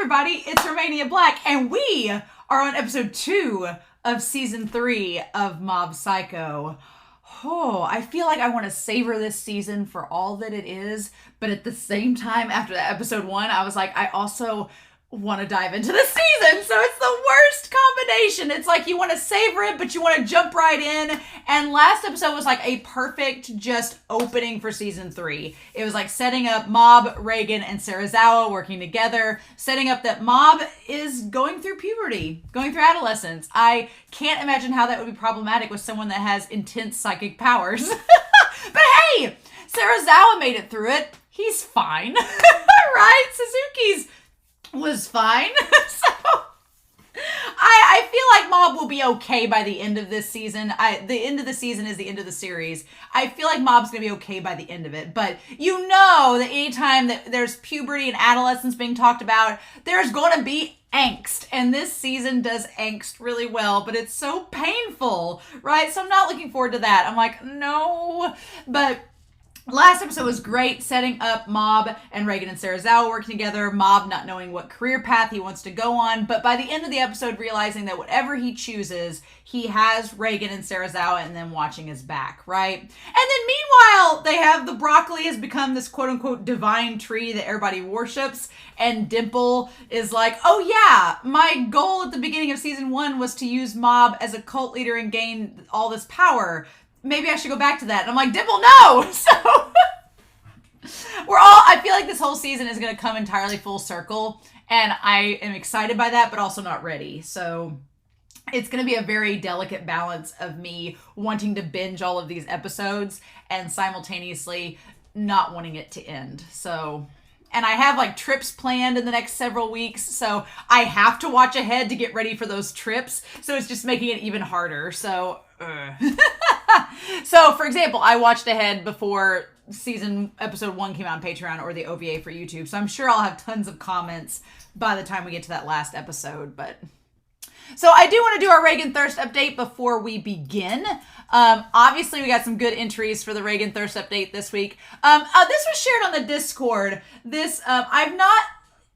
everybody, it's Romania Black, and we are on episode 2 of season 3 of Mob Psycho. Oh, I feel like I want to savor this season for all that it is, but at the same time, after that episode 1, I was like, I also want to dive into the season, so it's the worst combination. It's like you want to savor it, but you want to jump right in, and last episode was like a perfect just opening for season 3. It was like setting up Mob, Reigen, and Serizawa working together, setting up that Mob is going through puberty, going through adolescence. I can't imagine how that would be problematic with someone that has intense psychic powers. But hey, Serizawa made it through it. He's fine. Right? Suzuki's was fine. So I feel like Mob will be okay by the end of this season. The end of the season is the end of the series. I feel like Mob's gonna be okay by the end of it. But you know that anytime that there's puberty and adolescence being talked about, there's gonna be angst. And this season does angst really well, but it's so painful, right? So I'm not looking forward to that. I'm like, no. But last episode was great, setting up Mob and Reigen and Serizawa working together, Mob not knowing what career path he wants to go on, but by the end of the episode realizing that whatever he chooses, he has Reigen and Serizawa and them watching his back, right? And then meanwhile, they have the broccoli has become this quote-unquote divine tree that everybody worships, and Dimple is like, oh yeah, my goal at the beginning of season 1 was to use Mob as a cult leader and gain all this power. Maybe I should go back to that. And I'm like, Dimple, no! So, I feel like this whole season is going to come entirely full circle. And I am excited by that, but also not ready. So, it's going to be a very delicate balance of me wanting to binge all of these episodes and simultaneously not wanting it to end. So, and I have like trips planned in the next several weeks. So, I have to watch ahead to get ready for those trips. So, it's just making it even harder. So, So, for example, I watched ahead before episode 1 came out on Patreon or the OVA for YouTube. So I'm sure I'll have tons of comments by the time we get to that last episode. But so I do want to do our Reigen Thirst update before we begin. Obviously, we got some good entries for the Reigen Thirst update this week. This was shared on the Discord. I've not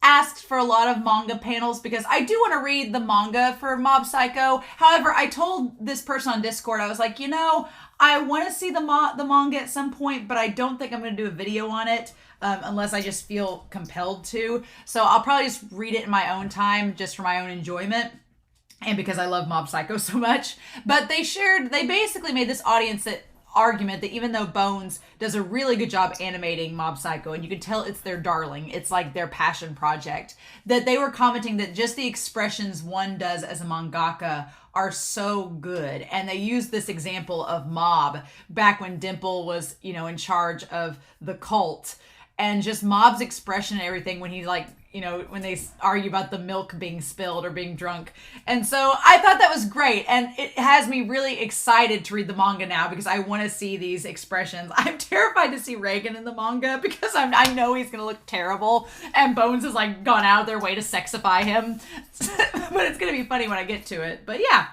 asked for a lot of manga panels because I do want to read the manga for Mob Psycho. However, I told this person on Discord, I was like, you know, I want to see the manga at some point, but I don't think I'm going to do a video on it unless I just feel compelled to. So I'll probably just read it in my own time just for my own enjoyment and because I love Mob Psycho so much. But they basically made this argument that even though Bones does a really good job animating Mob Psycho, and you can tell it's their darling, it's like their passion project, that they were commenting that just the expressions one does as a mangaka are so good. And they used this example of Mob back when Dimple was, in charge of the cult, and just Mob's expression and everything when he when they argue about the milk being spilled or being drunk. And so I thought that was great. And it has me really excited to read the manga now because I want to see these expressions. I'm terrified to see Reigen in the manga because I know he's going to look terrible. And Bones has gone out of their way to sexify him. But it's going to be funny when I get to it. But yeah.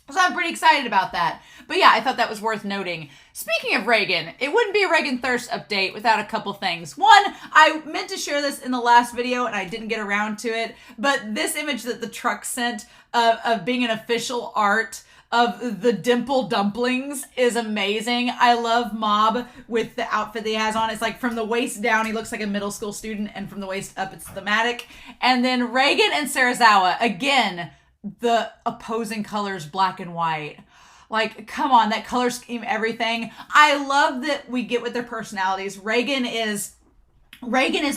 So I'm pretty excited about that. But yeah, I thought that was worth noting. Speaking of Reigen, it wouldn't be a Reigen Thirst update without a couple things. One, I meant to share this in the last video and I didn't get around to it, but this image that the truck sent of being an official art of the Dimple dumplings is amazing. I love Mob with the outfit that he has on. It's like from the waist down, he looks like a middle school student, and from the waist up, it's thematic. And then Reigen and Serizawa, again, the opposing colors, black and white. Come on, that color scheme, everything. I love that we get with their personalities. Reigen is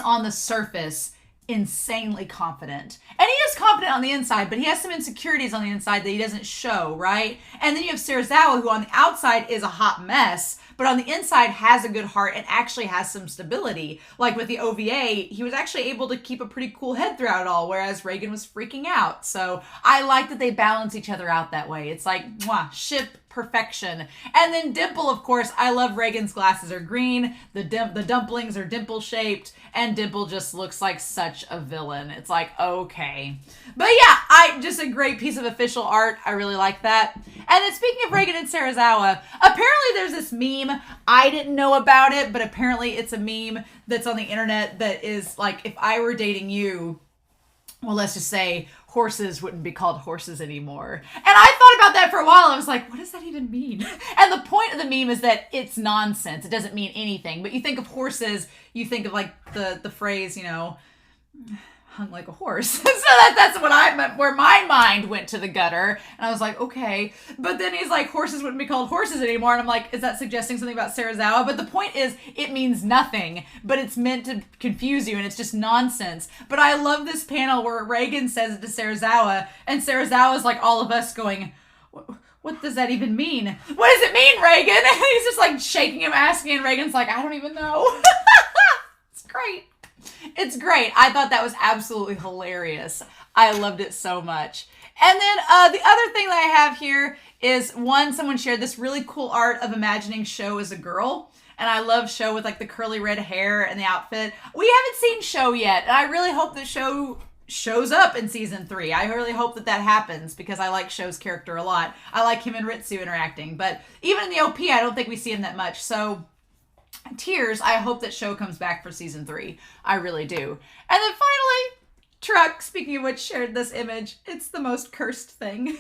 on the surface insanely confident. And he is confident on the inside, but he has some insecurities on the inside that he doesn't show, right? And then you have Serizawa, who on the outside is a hot mess, but on the inside has a good heart and actually has some stability. Like with the OVA, he was actually able to keep a pretty cool head throughout it all, whereas Reigen was freaking out. So I like that they balance each other out that way. It's like, mwah, ship perfection. And then Dimple, of course, I love Reigen's glasses are green, the dumplings are dimple shaped, and Dimple just looks like such a villain. It's like, okay. But yeah, just a great piece of official art. I really like that. And then speaking of Reigen and Serizawa, apparently there's this meme. I didn't know about it, but apparently it's a meme that's on the internet that is like, if I were dating you, well, let's just say horses wouldn't be called horses anymore. And I thought about that for a while. I was like, what does that even mean? And the point of the meme is that it's nonsense. It doesn't mean anything. But you think of horses, you think of like the phrase, you know, hung like a horse. So that's what I meant, where my mind went to the gutter. And I was like, okay. But then he's like, horses wouldn't be called horses anymore. And I'm like, is that suggesting something about Serizawa? But the point is, it means nothing, but it's meant to confuse you, and it's just nonsense. But I love this panel where Reigen says it to Serizawa, and Serizawa's like all of us going, what does that even mean? What does it mean, Reigen? And he's just like shaking him, asking, and Reigen's like, I don't even know. It's great. It's great. I thought that was absolutely hilarious. I loved it so much. And then the other thing that I have here is, someone shared this really cool art of imagining Sho as a girl. And I love Sho with like the curly red hair and the outfit. We haven't seen Sho yet. And I really hope that Sho shows up in season 3. I really hope that happens, because I like Sho's character a lot. I like him and Ritsu interacting. But even in the OP, I don't think we see him that much. So tears, I hope that Sho comes back for season 3. I really do. And then finally, Truck, speaking of which, shared this image. It's the most cursed thing.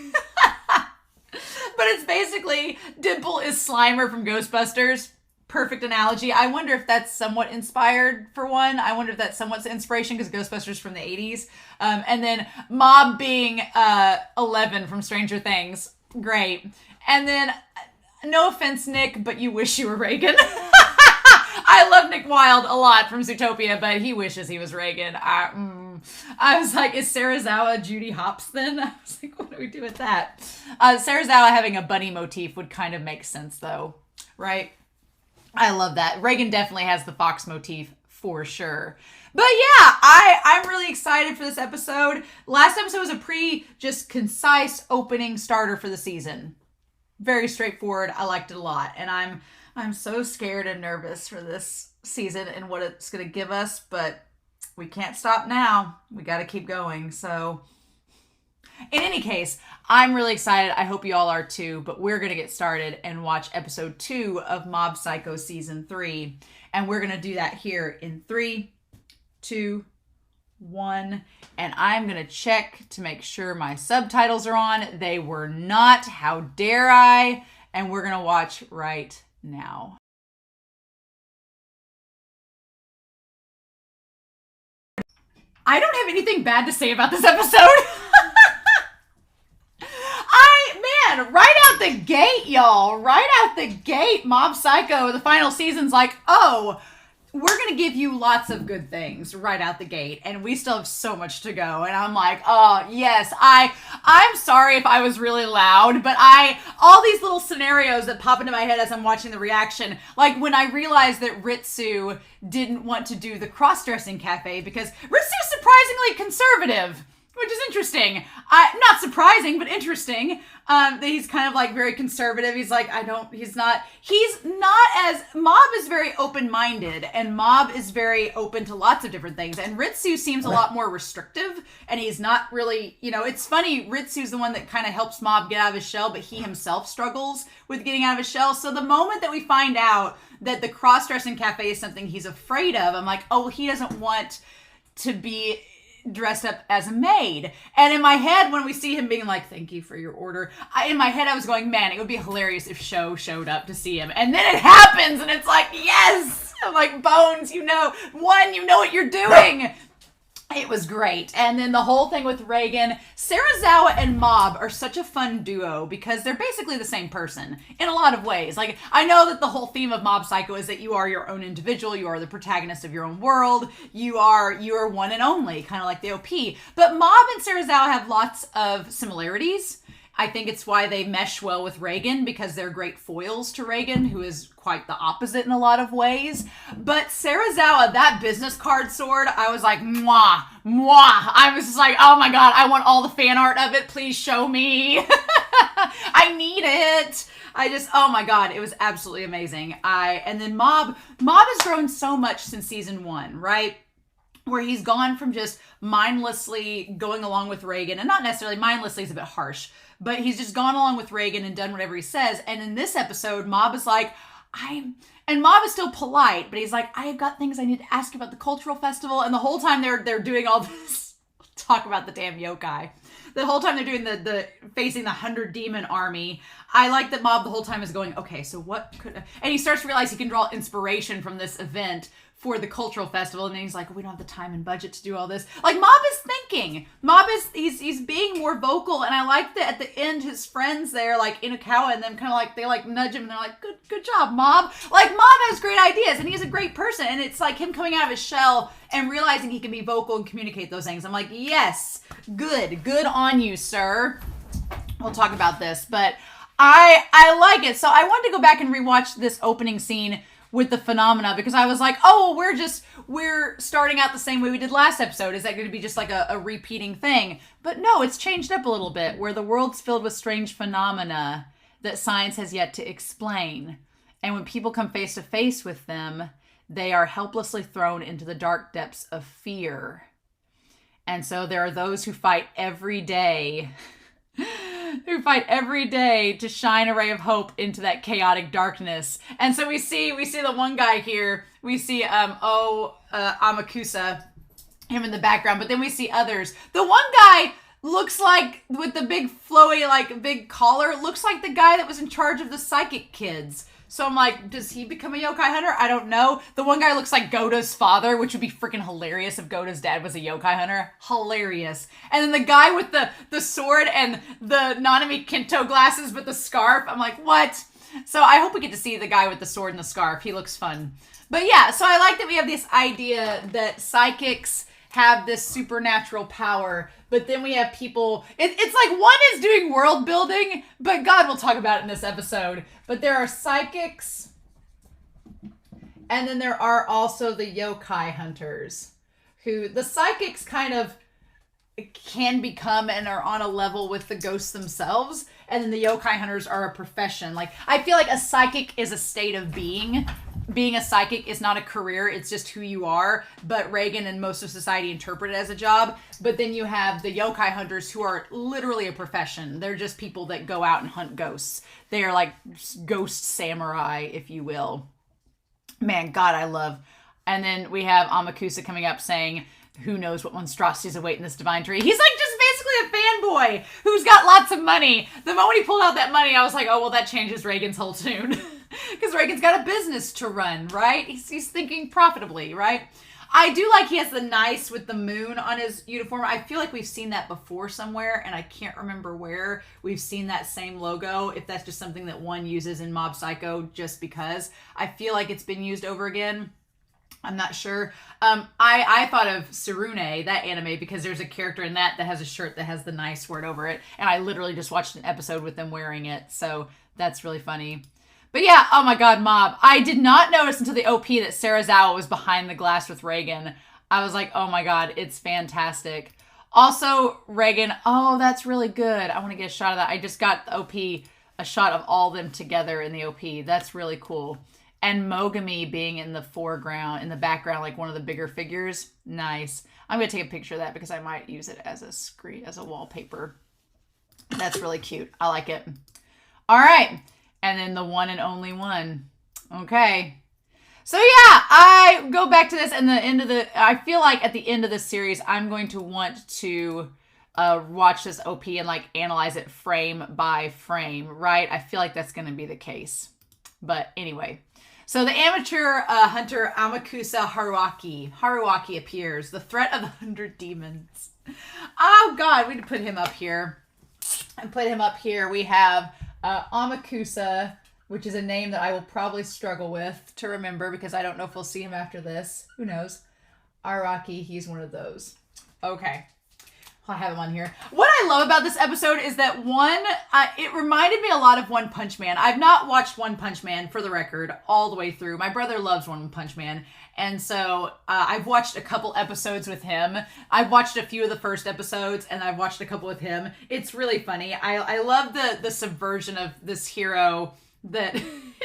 But it's basically Dimple is Slimer from Ghostbusters. Perfect analogy. I wonder if that's somewhat inspired, for one. I wonder if that's somewhat inspiration, because Ghostbusters from the 80s. And then Mob being 11 from Stranger Things. Great. And then, no offense, Nick, but you wish you were Reigen. I love Nick Wilde a lot from Zootopia, but he wishes he was Reigen. I was like, is Serizawa Judy Hopps then? I was like, what do we do with that? Serizawa having a bunny motif would kind of make sense, though, right? I love that. Reigen definitely has the fox motif for sure. But yeah, I'm really excited for this episode. Last episode was a pretty just concise opening starter for the season. Very straightforward. I liked it a lot. And I'm so scared and nervous for this season and what it's going to give us, but we can't stop now. We got to keep going. So in any case, I'm really excited. I hope you all are too, but we're going to get started and watch episode 2 of Mob Psycho season 3. And we're going to do that here in 3, 2, 1. And I'm going to check to make sure my subtitles are on. They were not. How dare I? And we're going to watch right now. I don't have anything bad to say about this episode. Right out the gate, y'all. Right out the gate, Mob Psycho, the final season's like, oh, we're going to give you lots of good things right out the gate. And we still have so much to go. And I'm like, oh, yes, I'm sorry if I was really loud, but all these little scenarios that pop into my head as I'm watching the reaction, like when I realized that Ritsu didn't want to do the cross-dressing cafe because Ritsu's surprisingly conservative, which is interesting. Not surprising, but interesting. That he's kind of like very conservative. He's like, he's not as, Mob is very open-minded, and Mob is very open to lots of different things. And Ritsu seems a lot more restrictive, and he's not really, it's funny, Ritsu's the one that kind of helps Mob get out of his shell, but he himself struggles with getting out of his shell. So the moment that we find out that the cross-dressing cafe is something he's afraid of, I'm like, oh, he doesn't want to be dressed up as a maid. And in my head, when we see him being like, thank you for your order, in my head I was going, man, it would be hilarious if Sho showed up to see him. And then it happens, and it's like, yes! I'm like, Bones, you know what you're doing! It was great. And then the whole thing with Reigen, Serizawa and Mob are such a fun duo because they're basically the same person in a lot of ways. Like, I know that the whole theme of Mob Psycho is that you are your own individual, you are the protagonist of your own world, you are one and only, kind of like the OP. But Mob and Serizawa have lots of similarities. I think it's why they mesh well with Reigen, because they're great foils to Reigen, who is quite the opposite in a lot of ways. But Serizawa, that business card sword, I was like, mwah, mwah. I was just like, oh my god, I want all the fan art of it. Please show me. I need it. Oh my god, it was absolutely amazing. And then Mob has grown so much since season 1, right? Where he's gone from just mindlessly going along with Reigen, and not necessarily mindlessly is a bit harsh, but he's just gone along with Reigen and done whatever he says. And in this episode, Mob is like, and Mob is still polite, but he's like, I've got things I need to ask you about the cultural festival. And the whole time they're doing all this talk about the damn yokai. The whole time they're doing the facing the 100 demon army, I like that Mob the whole time is going, okay, so what could... And he starts to realize he can draw inspiration from this event for the cultural festival, and then he's like, we don't have the time and budget to do all this. Like, Mob is thinking. Mob is, he's being more vocal, and I like that at the end, his friends there, like, Inukawa, and them kind of like, they like nudge him, and they're like, good job, Mob. Like, Mob has great ideas, and he's a great person, and it's like him coming out of his shell and realizing he can be vocal and communicate those things. I'm like, yes, good on you, sir. We'll talk about this, but I like it. So I wanted to go back and rewatch this opening scene with the phenomena, because I was like, oh, we're starting out the same way we did last episode. Is that going to be just like a repeating thing? But no, it's changed up a little bit, where the world's filled with strange phenomena that science has yet to explain. And when people come face to face with them, they are helplessly thrown into the dark depths of fear. And so there are those who fight every day to shine a ray of hope into that chaotic darkness. And so we see the one guy here. We see Amakusa, him in the background, but then we see others. The one guy looks like, with the big flowy, like big collar, looks like the guy that was in charge of the psychic kids. So I'm like, does he become a yokai hunter? I don't know. The one guy looks like Gota's father, which would be freaking hilarious if Gota's dad was a yokai hunter. Hilarious. And then the guy with the sword and the Nanami Kinto glasses but the scarf. I'm like, what? So I hope we get to see the guy with the sword and the scarf. He looks fun. But yeah, so I like that we have this idea that psychics have this supernatural power, but then we have people, it's like one is doing world building, but God, we'll talk about it in this episode. But there are psychics, and then there are also the yokai hunters, who the psychics kind of can become and are on a level with the ghosts themselves, and then the yokai hunters are a profession. Like, I feel like a psychic is a state of being. Being a psychic is not a career, it's just who you are, but Reigen and most of society interpret it as a job. But then you have the yokai hunters, who are literally a profession. They're just people that go out and hunt ghosts. They are like ghost samurai, if you will. Man, God, I love. And then we have Amakusa coming up saying, who knows what monstrosities await in this divine tree. He's like just basically a fanboy who's got lots of money. The moment he pulled out that money, I was like, oh, well, that changes Reigen's whole tune. Because Reigen's got a business to run, right? He's thinking profitably, right? I do like he has the nice with the moon on his uniform. I feel like we've seen that before somewhere, and I can't remember where we've seen that same logo, if that's just something that one uses in Mob Psycho just because. I feel like it's been used over again. I'm not sure. I thought of Tsurune, that anime, because there's a character in that has a shirt that has the nice word over it, and I literally just watched an episode with them wearing it, so that's really funny. But yeah, oh my God, Mob. I did not notice until the OP that Serizawa was behind the glass with Reigen. I was like, oh my God, it's fantastic. Also, Reigen, oh, that's really good. I want to get a shot of that. I just got the OP, a shot of all of them together in the OP. That's really cool. And Mogami being in the foreground, in the background, like one of the bigger figures. Nice. I'm going to take a picture of that because I might use it as a screen, as a wallpaper. That's really cute. I like it. All right. And then the one and only one. Okay. So yeah, I go back to this and I feel like at the end of this series, I'm going to want to watch this OP and like analyze it frame by frame, right? I feel like that's going to be the case. But anyway. So the amateur hunter Amakusa Haruaki appears. The threat of the 100 demons. Oh God, we need to put him up here. We have Amakusa, which is a name that I will probably struggle with to remember because I don't know if we'll see him after this. Who knows? Haruaki, he's one of those. Okay. I have him on here. What I love about this episode is that it reminded me a lot of One Punch Man. I've not watched One Punch Man, for the record, all the way through. My brother loves One Punch Man. And so I've watched a couple episodes with him. I've watched a few of the first episodes, and I've watched a couple with him. It's really funny. I love the subversion of this hero that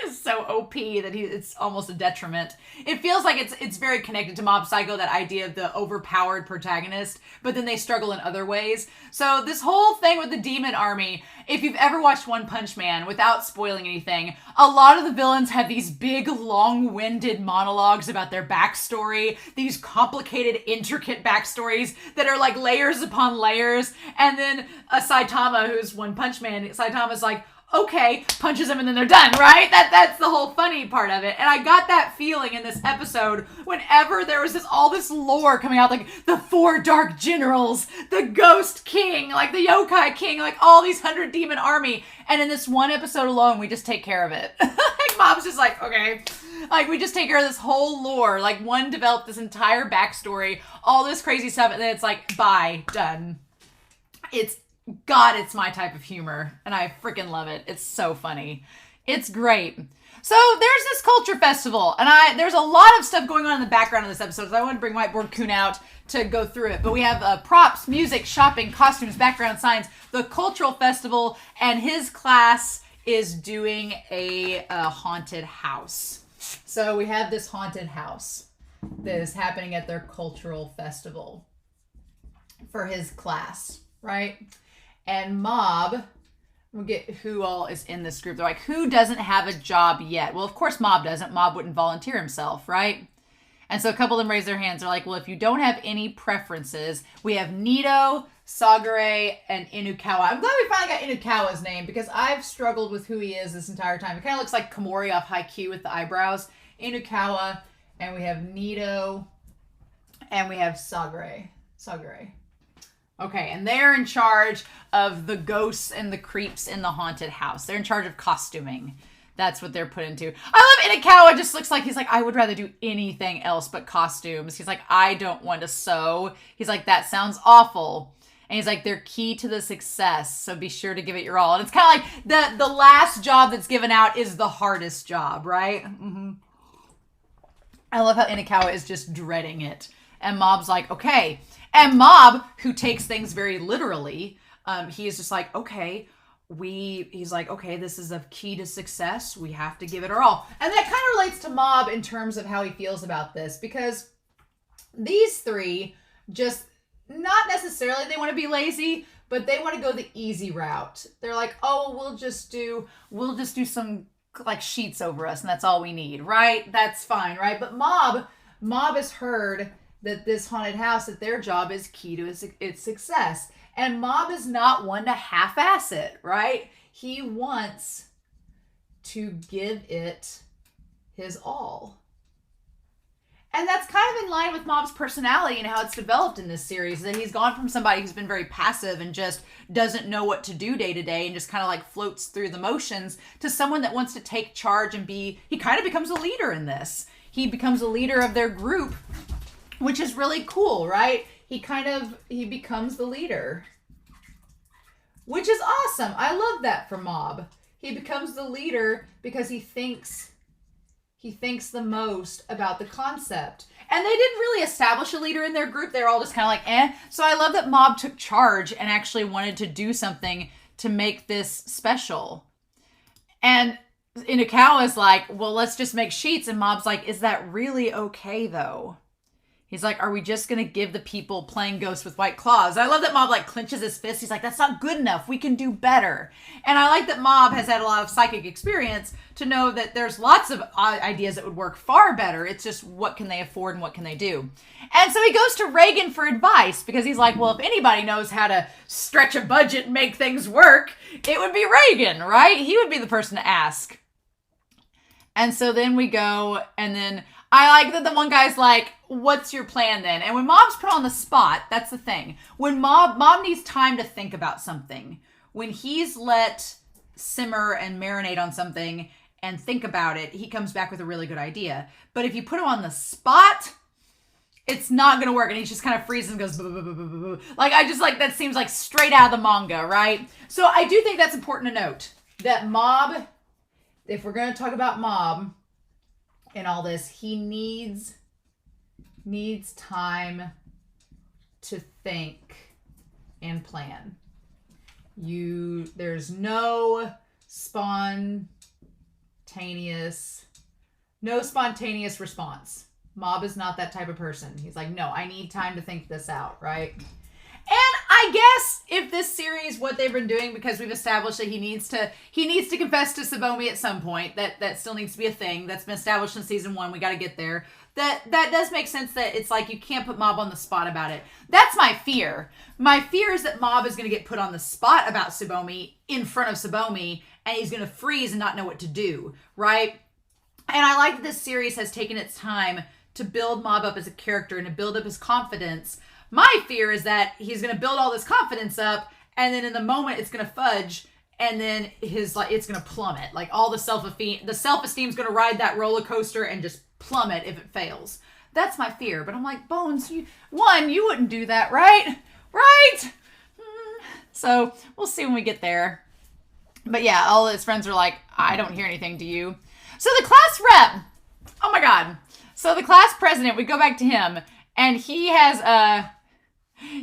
is so OP that it's almost a detriment. It feels like it's very connected to Mob Psycho, that idea of the overpowered protagonist, but then they struggle in other ways. So this whole thing with the demon army, if you've ever watched One Punch Man, without spoiling anything, a lot of the villains have these big, long-winded monologues about their backstory, these complicated, intricate backstories that are like layers upon layers, and then Saitama, who's One Punch Man, Saitama's like, okay, punches him and then they're done, right? That's the whole funny part of it. And I got that feeling in this episode whenever there was all this lore coming out, like the 4 dark generals, the ghost king, like the yokai king, like all these 100 demon army. And in this one episode alone, we just take care of it. Like Mom's just like, okay. Like we just take care of this whole lore. Like one developed this entire backstory, all this crazy stuff, and then it's like, bye, done. God, it's my type of humor, and I freaking love it. It's so funny. It's great. So there's this culture festival, and there's a lot of stuff going on in the background of this episode, so I want to bring Whiteboard Kun out to go through it. But we have props, music, shopping, costumes, background signs, the cultural festival, and his class is doing a haunted house. So we have this haunted house that is happening at their cultural festival for his class, right? And Mob, we'll get who all is in this group. They're like, who doesn't have a job yet? Well, of course Mob doesn't. Mob wouldn't volunteer himself, right? And so a couple of them raise their hands. They're like, well, if you don't have any preferences, we have Nito, Sagare, and Inukawa. I'm glad we finally got Inukawa's name because I've struggled with who he is this entire time. He kind of looks like Komori off Haikyuu with the eyebrows. Inukawa, and we have Nito, and we have Sagare. Okay, and they're in charge of the ghosts and the creeps in the haunted house. They're in charge of costuming. That's what they're put into. I love Inukawa. Just looks like he's like, I would rather do anything else but costumes. He's like, I don't want to sew. He's like, that sounds awful. And he's like, they're key to the success, so be sure to give it your all. And it's kind of like the last job that's given out is the hardest job, right? Mm-hmm. I love how Inukawa is just dreading it. And Mob's like, okay. And Mob, who takes things very literally, he is just like, okay, he's like, okay, this is a key to success. We have to give it our all. And that kind of relates to Mob in terms of how he feels about this, because these three just, not necessarily they want to be lazy, but they want to go the easy route. They're like, oh, we'll just do some like sheets over us and that's all we need, right? That's fine, right? But Mob has heard that this haunted house, that their job is key to its success. And Mob is not one to half-ass it, right? He wants to give it his all. And that's kind of in line with Mob's personality and how it's developed in this series, that he's gone from somebody who's been very passive and just doesn't know what to do day to day and just kind of like floats through the motions to someone that wants to take charge and he kind of becomes a leader in this. He becomes a leader of their group, which is really cool, right? He becomes the leader, which is awesome. I love that for Mob. He becomes the leader because he thinks the most about the concept. And they didn't really establish a leader in their group. They're all just kind of like, eh. So I love that Mob took charge and actually wanted to do something to make this special. And Inukawa is like, well, let's just make sheets. And Mob's like, is that really okay, though? He's like, are we just going to give the people playing ghosts with white claws? I love that Mob like clenches his fist. He's like, that's not good enough. We can do better. And I like that Mob has had a lot of psychic experience to know that there's lots of ideas that would work far better. It's just what can they afford and what can they do? And so he goes to Reigen for advice because he's like, well, if anybody knows how to stretch a budget and make things work, it would be Reigen, right? He would be the person to ask. And so then we go, and then I like that the one guy's like, what's your plan then? And when Mob's put on the spot, that's the thing. When Mob needs time to think about something. When he's let simmer and marinate on something and think about it, he comes back with a really good idea. But if you put him on the spot, it's not going to work. And he just kind of freezes and goes, boo, boo, boo, boo, boo, boo. Like, I just like, that seems like straight out of the manga, right? So I do think that's important to note. That Mob, if we're going to talk about Mob and all this, he needs time to think and plan. There's no no spontaneous response. Mob is not that type of person. He's like, no, I need time to think this out, right? And I guess if this series, what they've been doing, because we've established that he needs to confess to Tsubomi at some point. That still needs to be a thing. That's been established in season 1. We got to get there. That does make sense that it's like you can't put Mob on the spot about it. That's my fear. My fear is that Mob is going to get put on the spot about Tsubomi in front of Tsubomi, and he's going to freeze and not know what to do, right? And I like that this series has taken its time to build Mob up as a character and to build up his confidence. My fear is that he's going to build all this confidence up, and then in the moment it's going to fudge, and then it's going to plummet. Like all the self-esteem is going to ride that roller coaster and just plummet if it fails. That's my fear. But I'm like, Bones, you wouldn't do that, right? Right? So we'll see when we get there. But yeah, all his friends are like, I don't hear anything, do you? So the class rep, oh my God. So the class president, we go back to him, and he has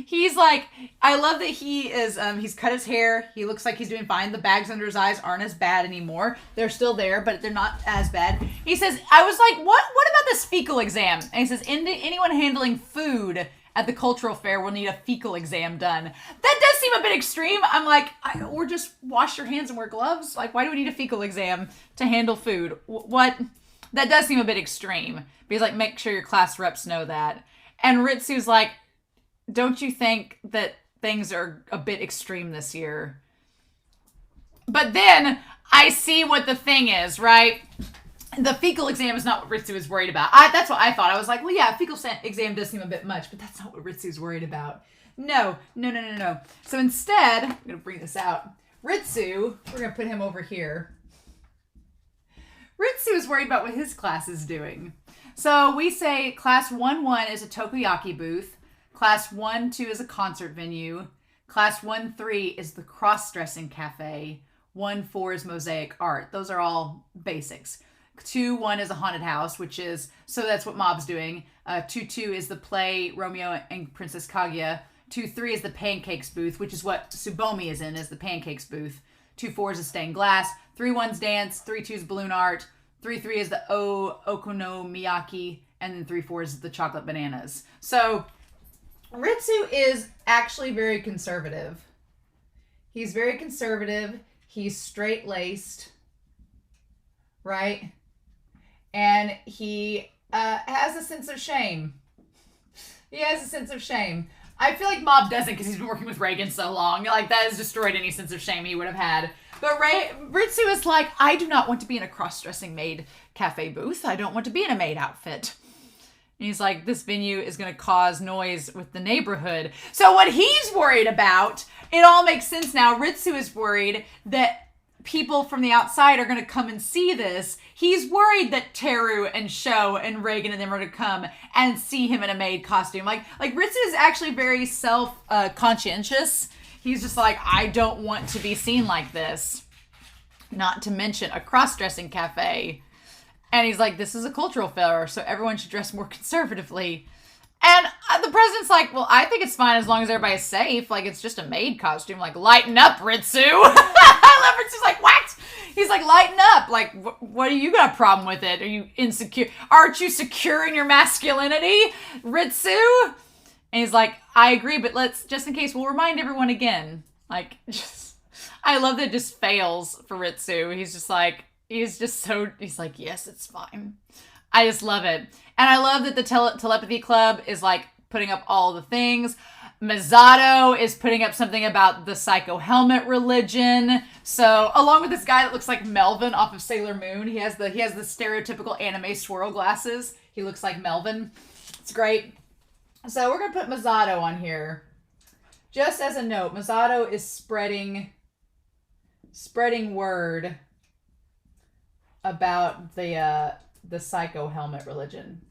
he's like, I love that he is, he's cut his hair. He looks like he's doing fine. The bags under his eyes aren't as bad anymore. They're still there, but they're not as bad. He says, I was like, what about this fecal exam? And he says, anyone handling food at the cultural fair will need a fecal exam done. That does seem a bit extreme. I'm like, or just wash your hands and wear gloves. Like, why do we need a fecal exam to handle food? What? That does seem a bit extreme. But he's like, make sure your class reps know that. And Ritsu's like, don't you think that things are a bit extreme this year? But then I see what the thing is, right? The fecal exam is not what Ritsu is worried about. That's what I thought. I was like, well, yeah, fecal exam does seem a bit much, but that's not what Ritsu's worried about. No. So instead, I'm going to bring this out. Ritsu, we're going to put him over here. Ritsu is worried about what his class is doing. So we say class 1-1 is a takoyaki booth. Class 1-2 is a concert venue. Class 1-3 is the cross-dressing cafe. 1-4 is mosaic art. Those are all basics. 2-1 is a haunted house, so that's what Mob's doing. 2-2 is the play Romeo and Princess Kaguya. 2-3 is the pancakes booth, which is what Tsubomi is in, is the pancakes booth. 2-4 is a stained glass. 3-1's dance. 3-2 is balloon art. 3-3 is the okonomiyaki. And then 3-4 is the chocolate bananas. So Ritsu is actually very conservative. He's very conservative. He's straight-laced, right? And he has a sense of shame. He has a sense of shame. I feel like Mob doesn't because he's been working with Reigen so long. Like, that has destroyed any sense of shame he would have had. But Ritsu is like, I do not want to be in a cross-dressing maid cafe booth. I don't want to be in a maid outfit. And he's like, this venue is going to cause noise with the neighborhood. So what he's worried about, it all makes sense now. Ritsu is worried that people from the outside are going to come and see this. He's worried that Teru and Sho and Reigen and them are going to come and see him in a maid costume. Like Ritsu is actually very conscientious. He's just like, I don't want to be seen like this. Not to mention a cross-dressing cafe. And he's like, this is a cultural fair, so everyone should dress more conservatively. And the president's like, well, I think it's fine as long as everybody's safe. Like, it's just a maid costume. Like, lighten up, Ritsu. I love Ritsu's like, what? He's like, lighten up. Like, what do you got a problem with it? Are you insecure? Aren't you secure in your masculinity, Ritsu? And he's like, I agree, but just in case, we'll remind everyone again. Like, I love that it just fails for Ritsu. He's like, yes, it's fine. I just love it. And I love that the telepathy club is like putting up all the things. Misato is putting up something about the Psycho Helmet religion. So along with this guy that looks like Melvin off of Sailor Moon, he has the stereotypical anime swirl glasses. He looks like Melvin. It's great. So we're gonna put Misato on here. Just as a note, Misato is spreading word about the Psycho Helmet religion.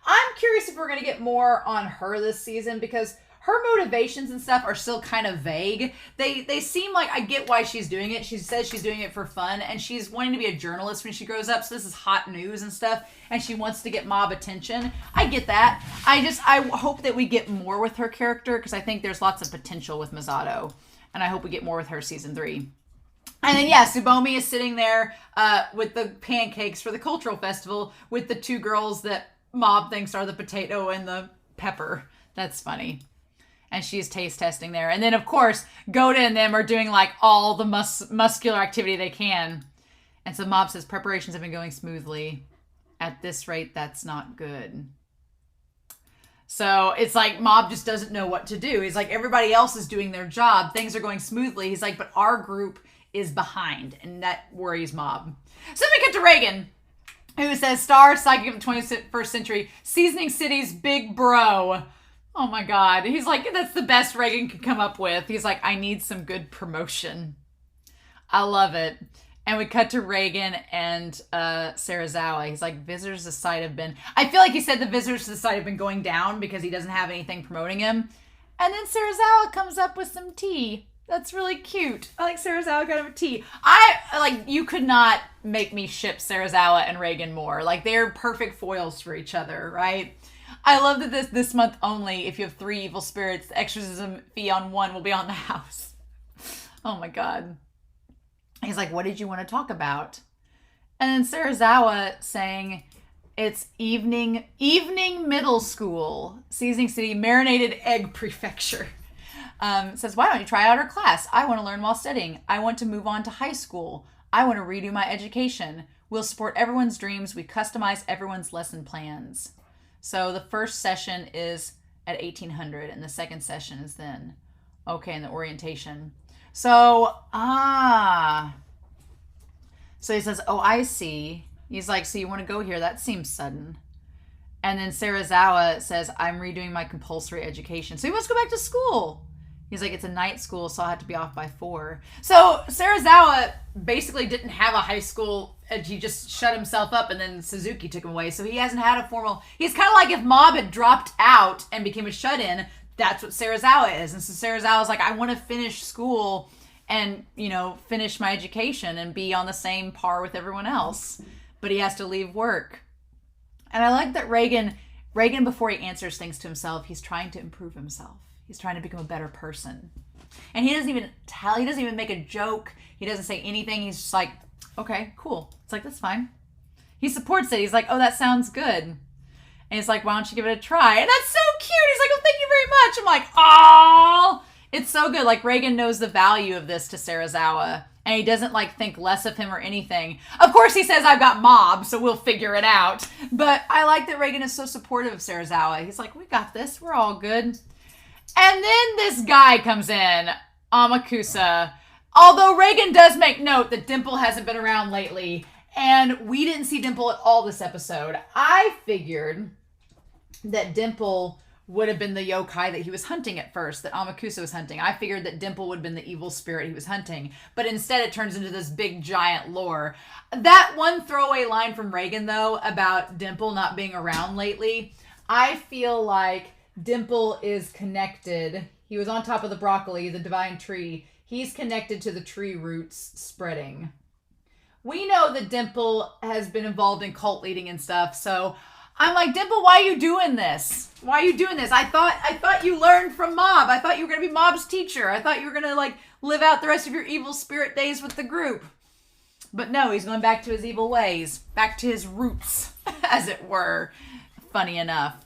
I'm curious if we're going to get more on her this season because her motivations and stuff are still kind of vague. They seem like I get why she's doing it. She says she's doing it for fun and she's wanting to be a journalist when she grows up. So this is hot news and stuff and she wants to get mob attention. I get that. I hope that we get more with her character because I think there's lots of potential with Misato and I hope we get more with her season 3. And then, yeah, Tsubomi is sitting there with the pancakes for the cultural festival with the two girls that Mob thinks are the potato and the pepper. That's funny. And she's taste testing there. And then, of course, Goda and them are doing, like, all the muscular activity they can. And so Mob says, preparations have been going smoothly. At this rate, that's not good. So it's like Mob just doesn't know what to do. He's like, everybody else is doing their job. Things are going smoothly. He's like, but our group is behind. And that worries Mob. So then we get to Reigen, who says, star psychic of the 21st century, Seasoning City's big bro. Oh my God. He's like, that's the best Reigen could come up with. He's like, I need some good promotion. I love it. And we cut to Reigen and Serizawa. He's like, visitors to the site have been... I feel like he said the visitors to the site have been going down because he doesn't have anything promoting him. And then Serizawa comes up with some tea. That's really cute. I like Serizawa got him a tea. You could not make me ship Serizawa and Reigen more. Like, they're perfect foils for each other, right? I love that this month only, if you have 3 evil spirits, the exorcism fee on 1 will be on the house. Oh my God. He's like, what did you want to talk about? And then Serizawa saying, it's evening middle school, Seasoning City Marinated Egg Prefecture. Says, why don't you try out our class? I want to learn while studying. I want to move on to high school. I want to redo my education. We'll support everyone's dreams. We customize everyone's lesson plans. So the first session is at 1800 and the second session is then. Okay, and the orientation. So he says, oh, I see. He's like, so you want to go here? That seems sudden. And then Serizawa says, I'm redoing my compulsory education. So he wants to go back to school. He's like, it's a night school, so I'll have to be off by 4. So Serizawa basically didn't have a high school. He just shut himself up, and then Suzuki took him away. So he hasn't had a formal... He's kind of like if Mob had dropped out and became a shut-in, that's what Serizawa is. And so Serizawa's like, I want to finish school and, finish my education and be on the same par with everyone else. But he has to leave work. And I like that Reigen, before he answers things to himself, he's trying to improve himself. He's trying to become a better person. And he doesn't even make a joke. He doesn't say anything. He's just like, okay, cool. It's like, that's fine. He supports it. He's like, oh, that sounds good. And he's like, why don't you give it a try? And that's so cute. He's like, oh, thank you very much. I'm like, oh, it's so good. Like, Reigen knows the value of this to Serizawa. And he doesn't, think less of him or anything. Of course, he says, I've got Mob, so we'll figure it out. But I like that Reigen is so supportive of Serizawa. He's like, we got this. We're all good. And then this guy comes in, Amakusa. Although Reigen does make note that Dimple hasn't been around lately. And we didn't see Dimple at all this episode. I figured that Dimple would have been the yokai that he was hunting at first, that Amakusa was hunting. I figured that Dimple would have been the evil spirit he was hunting. But instead it turns into this big giant lore. That one throwaway line from Reigen, though, about Dimple not being around lately, I feel like Dimple is connected. He was on top of the broccoli, the divine tree. He's connected to the tree roots spreading. We know that Dimple has been involved in cult leading and stuff, so I'm like, Dimple, why are you doing this? Why are you doing this? I thought you learned from Mob. I thought you were going to be Mob's teacher. I thought you were going to, live out the rest of your evil spirit days with the group. But no, he's going back to his evil ways. Back to his roots, as it were. Funny enough.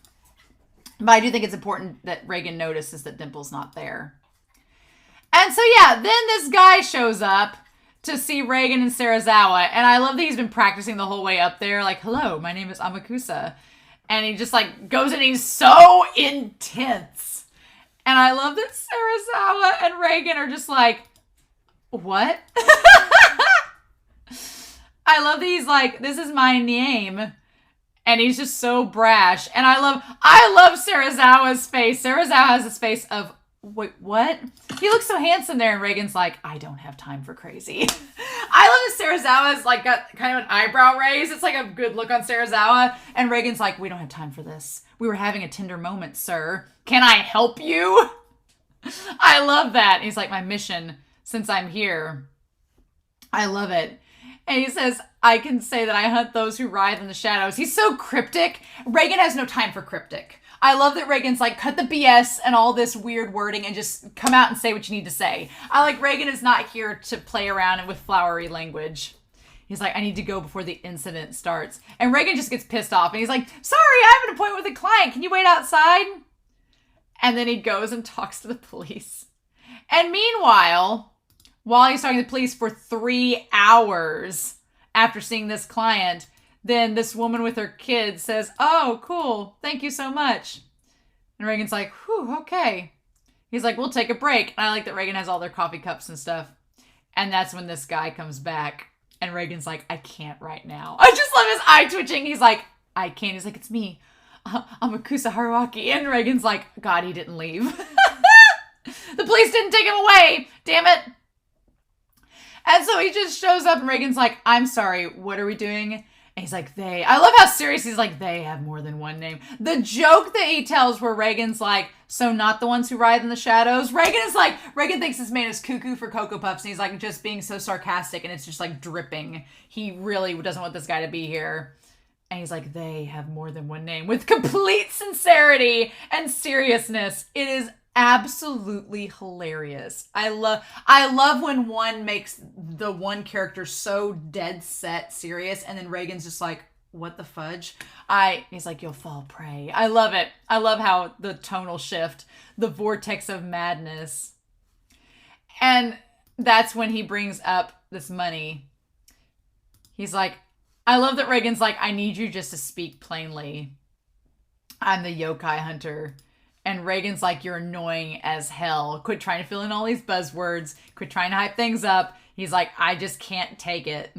But I do think it's important that Reigen notices that Dimple's not there. And so, yeah, then this guy shows up to see Reigen and Serizawa. And I love that he's been practicing the whole way up there. Like, hello, my name is Amakusa. And he just, goes in and he's so intense. And I love that Serizawa and Reigen are just like, what? I love that he's like, this is my name. And he's just so brash. And I love Serizawa's face. Serizawa has this face of, wait, what? He looks so handsome there. And Reigen's like, I don't have time for crazy. I love that Serizawa's got kind of an eyebrow raise. It's a good look on Serizawa. And Reigen's like, we don't have time for this. We were having a tender moment, sir. Can I help you? I love that. He's like, my mission since I'm here. I love it. And he says, I can say that I hunt those who writhe in the shadows. He's so cryptic. Reigen has no time for cryptic. I love that Reigen's like, cut the BS and all this weird wording and just come out and say what you need to say. I like Reigen is not here to play around with flowery language. He's like, I need to go before the incident starts. And Reigen just gets pissed off and he's like, sorry, I have an appointment with a client. Can you wait outside? And then he goes and talks to the police. And meanwhile, while he's talking to the police for 3 hours after seeing this client, then this woman with her kids says, oh, cool. Thank you so much. And Reigen's like, whew, okay. He's like, we'll take a break. And I like that Reigen has all their coffee cups and stuff. And that's when this guy comes back. And Reigen's like, I can't right now. I just love his eye twitching. He's like, I can't. He's like, it's me. Amakusa HARUAKI. And Reigen's like, God, he didn't leave. The police didn't take him away. Damn it. And so he just shows up and Reigen's like, I'm sorry. What are we doing? And he's like, they. I love how serious he's like, they have more than one name. The joke that he tells where Reigen's like, so not the ones who ride in the shadows. Reigen thinks this man is cuckoo for Cocoa Puffs. And he's like just being so sarcastic and it's just like dripping. He really doesn't want this guy to be here. And he's like, they have more than one name with complete sincerity and seriousness. It is absolutely hilarious. I love when one makes the one character so dead set serious and then Reigen's just like, what the fudge? He's like, you'll fall prey. I love it. I love how the tonal shift, the vortex of madness. And that's when he brings up this money. He's like, I love that Reigen's like, I need you just to speak plainly. I'm the Yokai Hunter. And Reigen's like, you're annoying as hell. Quit trying to fill in all these buzzwords. Quit trying to hype things up. He's like, I just can't take it.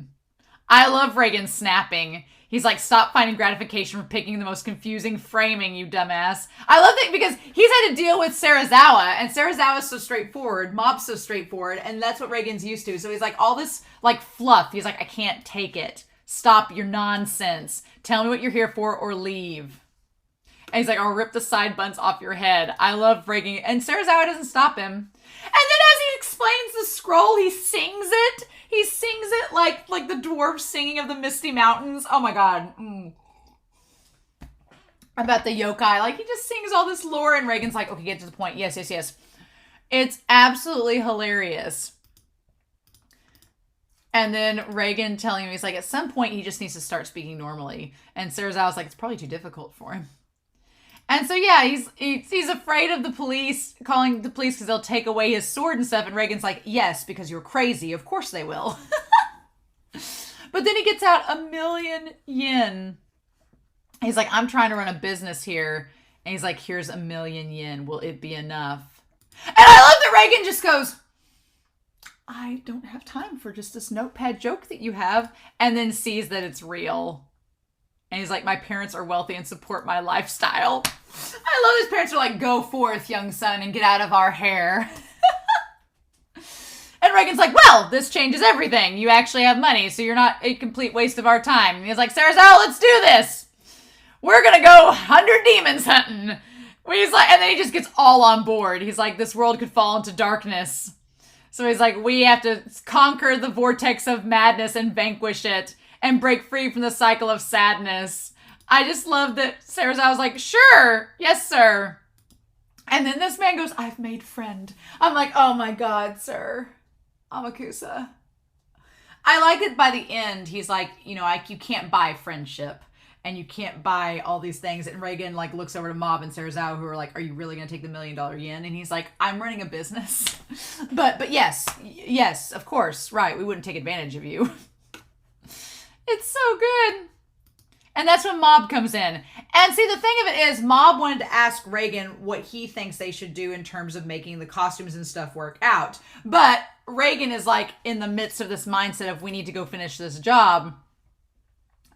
I love Reigen snapping. He's like, stop finding gratification from picking the most confusing framing, you dumbass. I love that because he's had to deal with Serizawa, and Serizawa's so straightforward, Mob's so straightforward, and that's what Reigen's used to. So he's like, all this like fluff. He's like, I can't take it. Stop your nonsense. Tell me what you're here for or leave. And he's like, I'll rip the side buns off your head. I love Reigen. And Serizawa doesn't stop him. And then as he explains the scroll, he sings it. He sings it like the dwarves singing of the Misty Mountains. Oh my God. About the yokai. Like, he just sings all this lore, and Reigen's like, okay, get to the point. Yes, yes, yes. It's absolutely hilarious. And then Reigen telling him, he's like, at some point, he just needs to start speaking normally. And Serizawa's like, it's probably too difficult for him. And so, yeah, he's afraid of the police, calling the police because they'll take away his sword and stuff. And Reigen's like, yes, because you're crazy. Of course they will. But then he gets out 1,000,000 yen. He's like, I'm trying to run a business here. And he's like, here's 1,000,000 yen. Will it be enough? And I love that Reigen just goes, I don't have time for just this notepad joke that you have. And then sees that it's real. And he's like, my parents are wealthy and support my lifestyle. I love his parents are like, go forth, young son, and get out of our hair. And Reigen's like, well, this changes everything. You actually have money, so you're not a complete waste of our time. And he's like, Serizawa, let's do this. We're going to go 100 demons hunting. He's like, and then he just gets all on board. He's like, this world could fall into darkness. So he's like, we have to conquer the vortex of madness and vanquish it and break free from the cycle of sadness. I just love that Serizawa's like, sure, yes, sir. And then this man goes, I've made friend. I'm like, oh my God, sir. Amakusa. I like it by the end. He's like, you know, you can't buy friendship. And you can't buy all these things. And Reigen like looks over to Mob and Serizawa, who are like, are you really going to take the $1,000,000 yen? And he's like, I'm running a business. but yes, of course. Right. We wouldn't take advantage of you. It's so good. And that's when Mob comes in. And see, the thing of it is, Mob wanted to ask Reigen what he thinks they should do in terms of making the costumes and stuff work out. But Reigen is like in the midst of this mindset of, we need to go finish this job.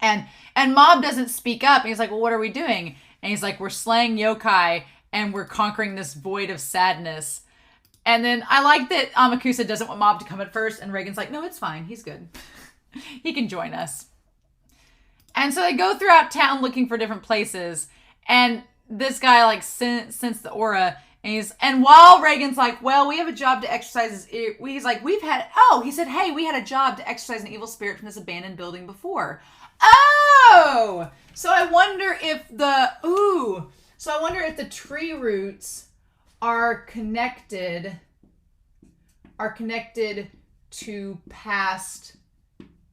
And Mob doesn't speak up. And he's like, well, what are we doing? And he's like, we're slaying yokai and we're conquering this void of sadness. And then I like that Amakusa doesn't want Mob to come at first. And Reigen's like, no, it's fine. He's good. He can join us. And so they go throughout town looking for different places. And this guy like sense the aura. And while Reigen's like, well, we have a job to exercise. He's like, he said, hey, we had a job to exercise an evil spirit from this abandoned building before. Oh, so I wonder if So I wonder if the tree roots are connected to past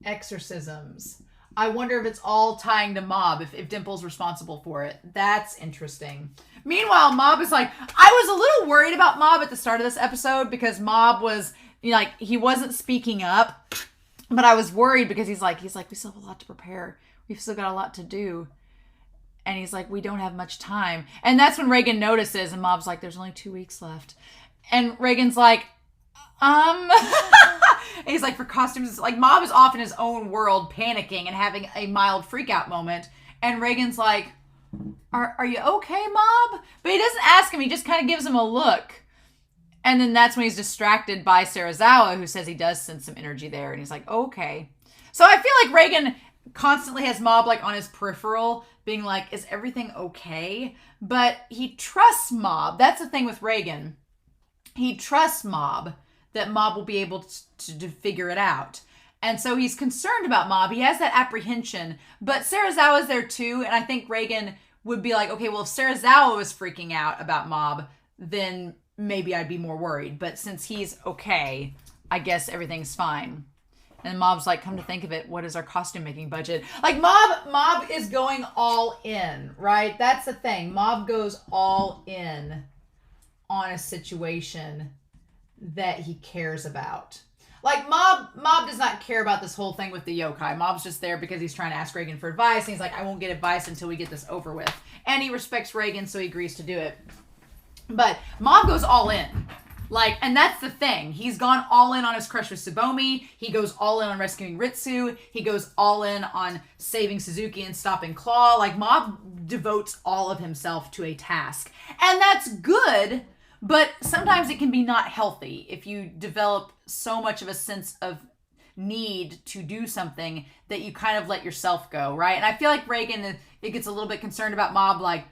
exorcisms. I wonder if it's all tying to Mob, if Dimple's responsible for it. That's interesting. Meanwhile, Mob is like, I was a little worried about Mob at the start of this episode because Mob was, like, he wasn't speaking up. But I was worried because he's like, we still have a lot to prepare. We've still got a lot to do. And he's like, we don't have much time. And that's when Reigen notices, and Mob's like, there's only 2 weeks left. And Reigen's like, and he's like, for costumes, like, Mob is off in his own world, panicking and having a mild freak out moment. And Reigen's like, are you okay, Mob? But he doesn't ask him. He just kind of gives him a look. And then that's when he's distracted by Serizawa, who says he does sense some energy there. And he's like, okay. So I feel like Reigen constantly has Mob, like, on his peripheral, being like, is everything okay? But he trusts Mob. That's the thing with Reigen. He trusts Mob, that Mob will be able to figure it out. And so he's concerned about Mob. He has that apprehension. But Serizawa's there too. And I think Reigen would be like, okay, well, if Serizawa was freaking out about Mob, then maybe I'd be more worried. But since he's okay, I guess everything's fine. And Mob's like, come to think of it, what is our costume making budget? Like, Mob is going all in, right? That's the thing. Mob goes all in on a situation that he cares about. Like, Mob does not care about this whole thing with the yokai. Mob's just there because he's trying to ask Reigen for advice. And he's like, I won't get advice until we get this over with. And he respects Reigen, so he agrees to do it. But Mob goes all in. Like, and that's the thing. He's gone all in on his crush with Tsubomi. He goes all in on rescuing Ritsu. He goes all in on saving Suzuki and stopping Claw. Like, Mob devotes all of himself to a task. And that's good, but sometimes it can be not healthy if you develop so much of a sense of need to do something that you kind of let yourself go, right? And I feel like Reigen, it gets a little bit concerned about Mob, like,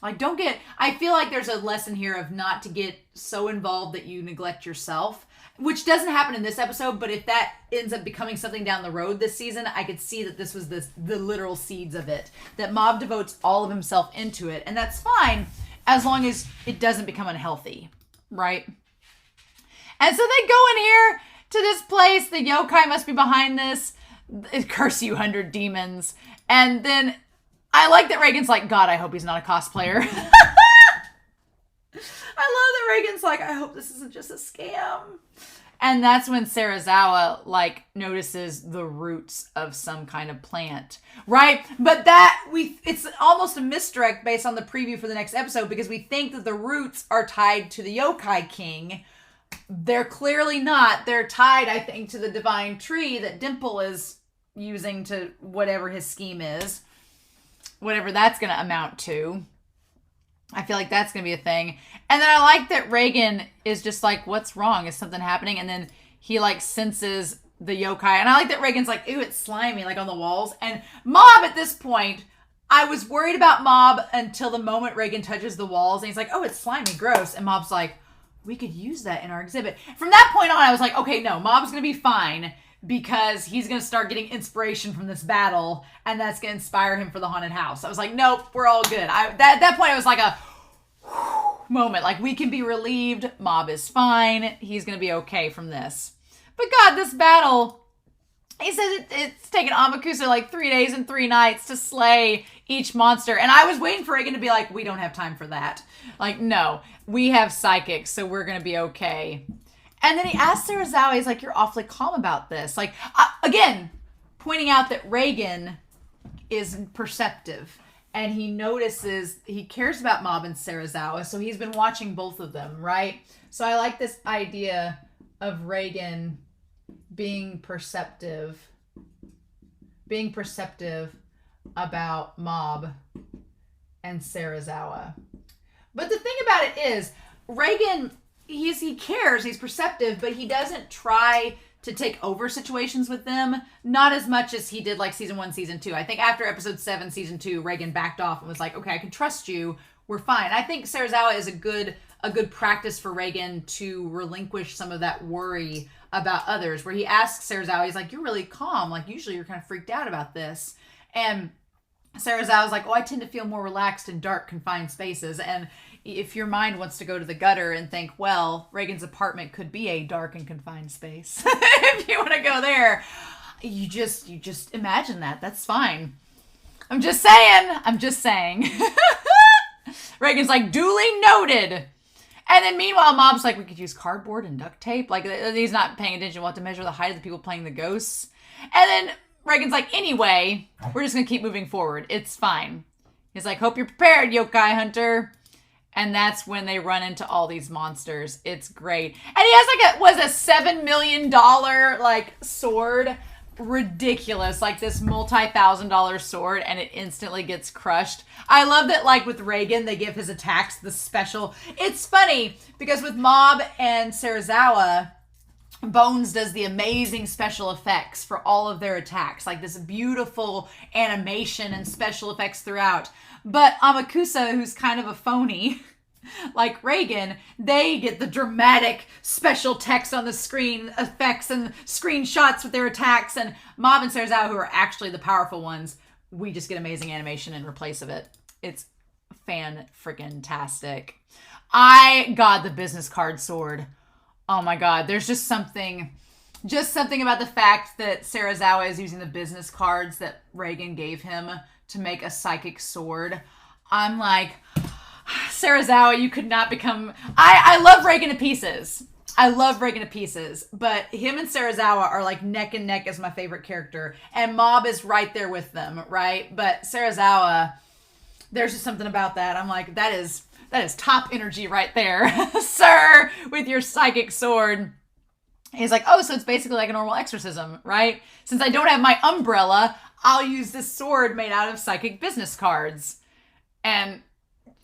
I feel like there's a lesson here of not to get so involved that you neglect yourself, which doesn't happen in this episode, but if that ends up becoming something down the road this season, I could see that this was the literal seeds of it, that Mob devotes all of himself into it, and that's fine as long as it doesn't become unhealthy, right? And so they go in here to this place, the yokai must be behind this, curse you 100 demons, and then I like that Reigen's like, God, I hope he's not a cosplayer. I love that Reigen's like, I hope this isn't just a scam. And that's when Serizawa, like, notices the roots of some kind of plant, right? But it's almost a misdirect based on the preview for the next episode because we think that the roots are tied to the Yokai King. They're clearly not. They're tied, I think, to the divine tree that Dimple is using to whatever his scheme is. Whatever that's going to amount to. I feel like that's going to be a thing. And then I like that Reigen is just like, what's wrong? Is something happening? And then he, like, senses the yokai. And I like that Reigen's like, ew, it's slimy, like, on the walls. And Mob, at this point, I was worried about Mob until the moment Reigen touches the walls. And he's like, oh, it's slimy, gross. And Mob's like, we could use that in our exhibit. From that point on, I was like, okay, no, Mob's going to be fine. Because he's going to start getting inspiration from this battle, and that's going to inspire him for the haunted house. I was like, nope, we're all good. At that point, it was like a moment. Like, we can be relieved. Mob is fine. He's going to be okay from this. But God, this battle, he says it's taken Amakusa like 3 days and 3 nights to slay each monster. And I was waiting for Reigen to be like, we don't have time for that. Like, no, we have psychics, so we're going to be okay. And then he asks Serizawa, he's like, you're awfully calm about this. Like, again, pointing out that Reigen is perceptive. And he notices, he cares about Mob and Serizawa. So he's been watching both of them, right? So I like this idea of Reigen being perceptive about Mob and Serizawa. But the thing about it is, Reigen, he cares, he's perceptive, but he doesn't try to take over situations with them, not as much as he did like season 1, season 2. I think after episode 7, season 2, Reigen backed off and was like, okay, I can trust you, we're fine. I think Serizawa is a good practice for Reigen to relinquish some of that worry about others, where he asks Serizawa, he's like, you're really calm, like usually you're kind of freaked out about this. And Serizawa's like, oh, I tend to feel more relaxed in dark, confined spaces. And if your mind wants to go to the gutter and think, well, Reigen's apartment could be a dark and confined space. If you want to go there, you just imagine that. That's fine. I'm just saying. Reigen's like, duly noted. And then meanwhile, Mob's like, we could use cardboard and duct tape. Like, he's not paying attention. We'll have to measure the height of the people playing the ghosts. And then Reigen's like, anyway, we're just going to keep moving forward. It's fine. He's like, hope you're prepared, Yokai Hunter. And that's when they run into all these monsters. It's great. And he has like a $7 million like sword. Ridiculous. Like this multi-$1,000 sword, and it instantly gets crushed. I love that like with Reigen, they give his attacks the special. It's funny because with Mob and Serizawa, Bones does the amazing special effects for all of their attacks, like this beautiful animation and special effects throughout. But Amakusa, who's kind of a phony, like Reigen, they get the dramatic special text on the screen effects and screenshots with their attacks. And Mob and Serizawa, who are actually the powerful ones, we just get amazing animation in replace of it. It's fan-freaking-tastic. God, the business card sword. Oh my God, there's just something about the fact that Serizawa is using the business cards that Reigen gave him to make a psychic sword. I'm like, Serizawa, you could not become... I love Reigen to pieces. But him and Serizawa are like neck and neck as my favorite character. And Mob is right there with them, right? But Serizawa, there's just something about that. I'm like, that is top energy right there, sir, with your psychic sword. He's like, oh, so it's basically like a normal exorcism, right? Since I don't have my umbrella, I'll use this sword made out of psychic business cards. And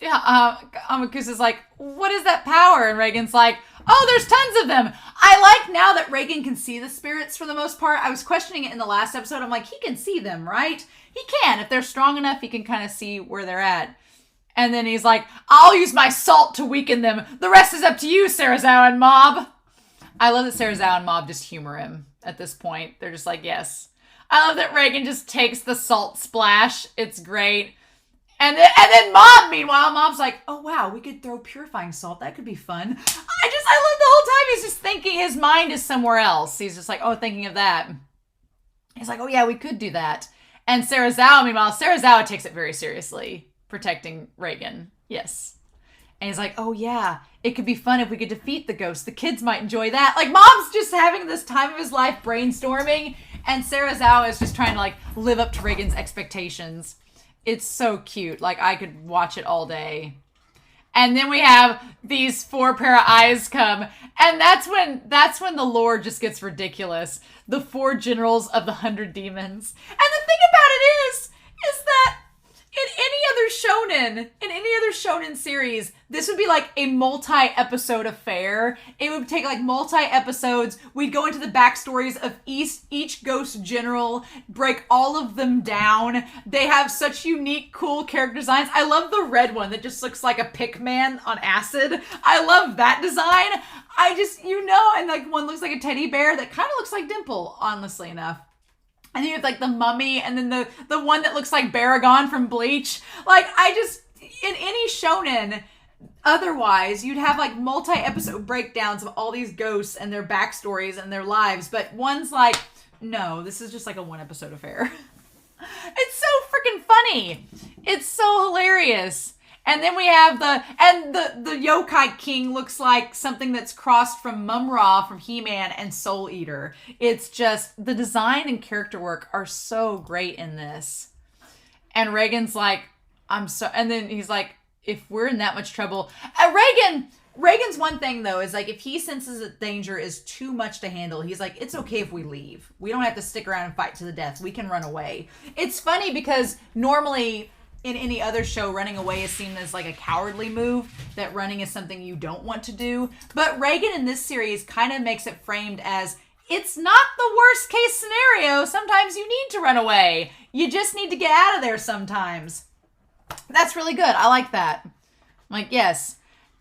yeah, Amakusa's like, what is that power? And Reigen's like, oh, there's tons of them. I like now that Reigen can see the spirits for the most part. I was questioning it in the last episode. I'm like, he can see them, right? He can. If they're strong enough, he can kind of see where they're at. And then he's like, I'll use my salt to weaken them. The rest is up to you, Serizawa and Mob. I love that Serizawa and Mob just humor him at this point. They're just like, yes. I love that Reigen just takes the salt splash. It's great. And then Mob, meanwhile, Mob's like, oh wow, we could throw purifying salt. That could be fun. I love the whole time he's just thinking his mind is somewhere else. He's just like, oh, thinking of that. He's like, oh yeah, we could do that. And Serizawa, meanwhile, Serizawa takes it very seriously. Protecting Reigen. Yes. And he's like, oh yeah, it could be fun if we could defeat the ghost. The kids might enjoy that. Like, Mob's just having this time of his life brainstorming, and Serizawa is just trying to like live up to Reigen's expectations. It's so cute. Like, I could watch it all day. And then we have these 4 pair of eyes come, and that's when the lore just gets ridiculous. The 4 generals of the 100 demons. And the thing about it is that in any other shonen series, this would be like a multi-episode affair. It would take like multi-episodes. We'd go into the backstories of each ghost general, break all of them down. They have such unique, cool character designs. I love the red one that just looks like a Pikman on acid. I love that design. And like one looks like a teddy bear that kind of looks like Dimple, honestly enough. And then you have like the mummy, and then the one that looks like Baragon from Bleach. Like, in any shonen, otherwise, you'd have like multi-episode breakdowns of all these ghosts and their backstories and their lives. But one's like, no, this is just like a 1-episode affair. It's so freaking funny. It's so hilarious. And then we have the Yokai King looks like something that's crossed from Mum-Ra from He-Man and Soul Eater. It's just, the design and character work are so great in this. And Reigen's like, and then he's like, if we're in that much trouble. Reigen's one thing though is like, if he senses that danger is too much to handle, he's like, it's okay if we leave. We don't have to stick around and fight to the death. We can run away. It's funny because normally in any other show, running away is seen as like a cowardly move, that running is something you don't want to do. But Reigen in this series kind of makes it framed as, it's not the worst case scenario. Sometimes you need to run away. You just need to get out of there sometimes. That's really good. I like that. I'm like, yes.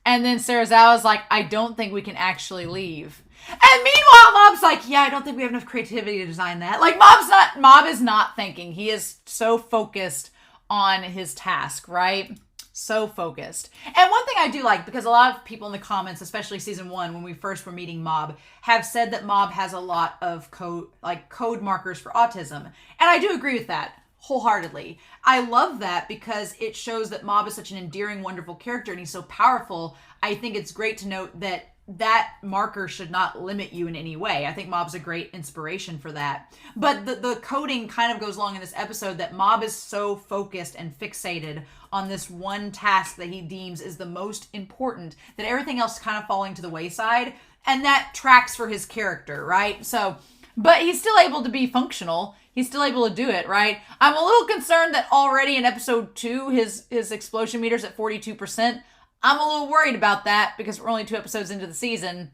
And then Serizawa's like, I don't think we can actually leave. And meanwhile, Mob's like, yeah, I don't think we have enough creativity to design that. Like, Mob is not thinking. He is so focused on his task, right? So focused. And one thing I do like, because a lot of people in the comments, especially season 1, when we first were meeting Mob, have said that Mob has a lot of code markers for autism. And I do agree with that wholeheartedly. I love that because it shows that Mob is such an endearing, wonderful character and he's so powerful. I think it's great to note that that marker should not limit you in any way. I think Mob's a great inspiration for that. But the coding kind of goes along in this episode that Mob is so focused and fixated on this one task that he deems is the most important, that everything else is kind of falling to the wayside, and that tracks for his character, right? So, but he's still able to be functional. He's still able to do it, right? I'm a little concerned that already in episode 2, his explosion meter's at 42%. I'm a little worried about that because we're only 2 episodes into the season.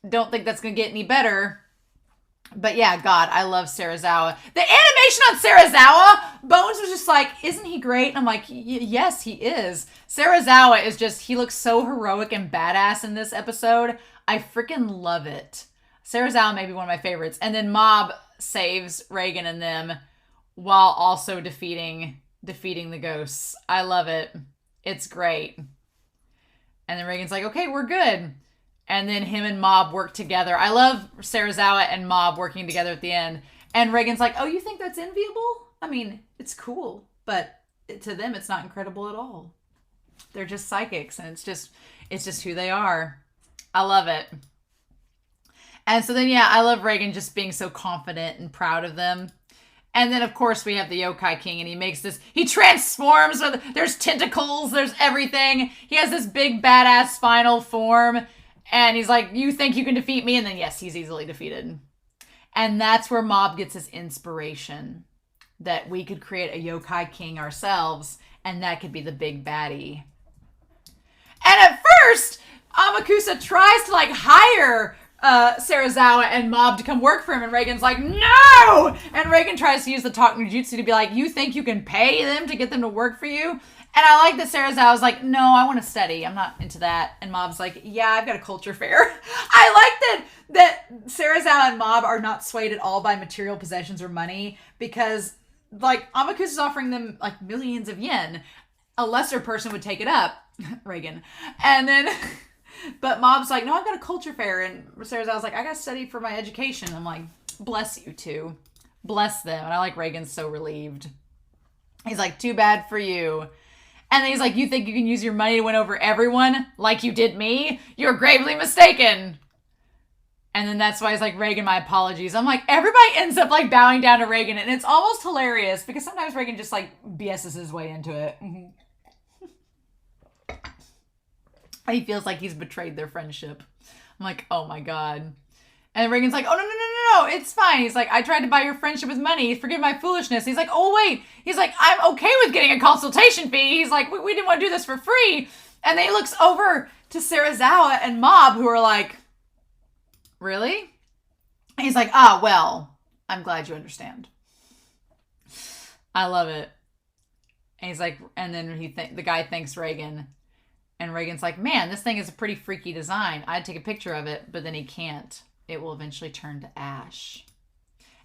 Don't think that's going to get any better. But yeah, God, I love Serizawa. The animation on Serizawa, Bones was just like, isn't he great? And I'm like, yes, he is. Serizawa is just, he looks so heroic and badass in this episode. I freaking love it. Serizawa may be one of my favorites. And then Mob saves Reigen and them while also defeating the ghosts. I love it. It's great. And then Reigen's like, okay, we're good. And then him and Mob work together. I love Serizawa and Mob working together at the end. And Reigen's like, oh, you think that's enviable? I mean, it's cool. But to them, it's not incredible at all. They're just psychics. And it's just who they are. I love it. And so then, yeah, I love Reigen just being so confident and proud of them. And then, of course, we have the Yokai King, and he makes this, he transforms, there's tentacles, there's everything. He has this big, badass final form, and he's like, you think you can defeat me? And then, yes, he's easily defeated. And that's where Mob gets his inspiration, that we could create a Yokai King ourselves, and that could be the big baddie. And at first, Amakusa tries to, hire Serizawa and Mob to come work for him, and Reigen's like, no! And Reigen tries to use the talk ninjutsu to be like, you think you can pay them to get them to work for you? And I like that Serizawa's like, no, I want to study. I'm not into that. And Mob's like, yeah, I've got a culture fair. I like that Serizawa and Mob are not swayed at all by material possessions or money, because Amakusa's offering them millions of yen. A lesser person would take it up, Reigen. And then but Mob's like, no, I've got a culture fair. And Serizawa's like, I got to study for my education. I'm like, bless you two. Bless them. And I like Reigen's so relieved. He's like, too bad for you. And then he's like, you think you can use your money to win over everyone like you did me? You're gravely mistaken. And then that's why he's like, Reigen, my apologies. I'm like, everybody ends up bowing down to Reigen. And it's almost hilarious because sometimes Reigen just BS's his way into it. Mm-hmm. He feels like he's betrayed their friendship. I'm like, oh my God. And Reigen's like, oh, no, it's fine. He's like, I tried to buy your friendship with money. Forgive my foolishness. He's like, oh, wait. He's like, I'm okay with getting a consultation fee. He's like, we didn't want to do this for free. And then he looks over to Serizawa and Mob, who are like, really? And he's like, well, I'm glad you understand. I love it. And he's like, and then the guy thanks Reigen. And Reigen's like, man, this thing is a pretty freaky design. I'd take a picture of it, but then he can't. It will eventually turn to ash.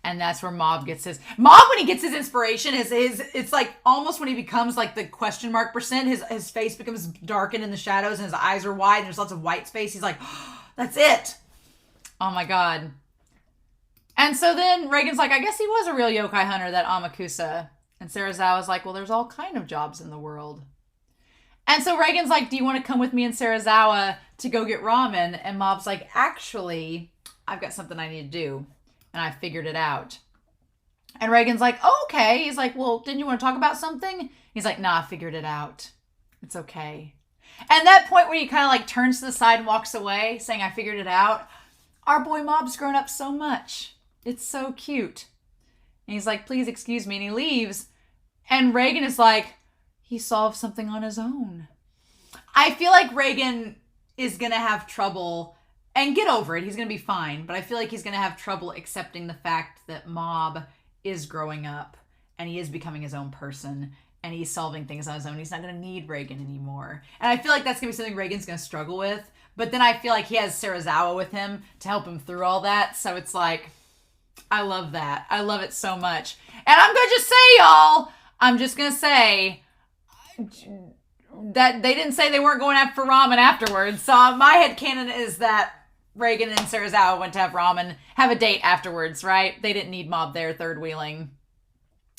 And that's where Mob gets his... Mob, when he gets his inspiration, it's almost when he becomes the question mark percent, his face becomes darkened in the shadows and his eyes are wide and there's lots of white space. He's like, oh, that's it. Oh my God. And so then Reigen's like, I guess he was a real Yokai Hunter, that Amakusa. And Serizawa's like, well, there's all kind of jobs in the world. And so Reigen's like, do you want to come with me and Serizawa to go get ramen? And Mob's like, actually, I've got something I need to do. And I figured it out. And Reigen's like, oh, okay. He's like, well, didn't you want to talk about something? He's like, nah, I figured it out. It's okay. And that point where he kind of turns to the side and walks away saying, I figured it out. Our boy Mob's grown up so much. It's so cute. And he's like, please excuse me. And he leaves. And Reigen is like, he solved something on his own. I feel like Reigen is going to have trouble, and get over it. He's going to be fine. But I feel like he's going to have trouble accepting the fact that Mob is growing up and he is becoming his own person and he's solving things on his own. He's not going to need Reigen anymore. And I feel like that's going to be something Reigen's going to struggle with. But then I feel like he has Serizawa with him to help him through all that. So it's like, I love that. I love it so much. And I'm going to just say, y'all, I'm just going to say that they didn't say they weren't going after ramen afterwards. So my headcanon is that Reigen and Serizawa went to have ramen, have a date afterwards, right? They didn't need Mob there third wheeling.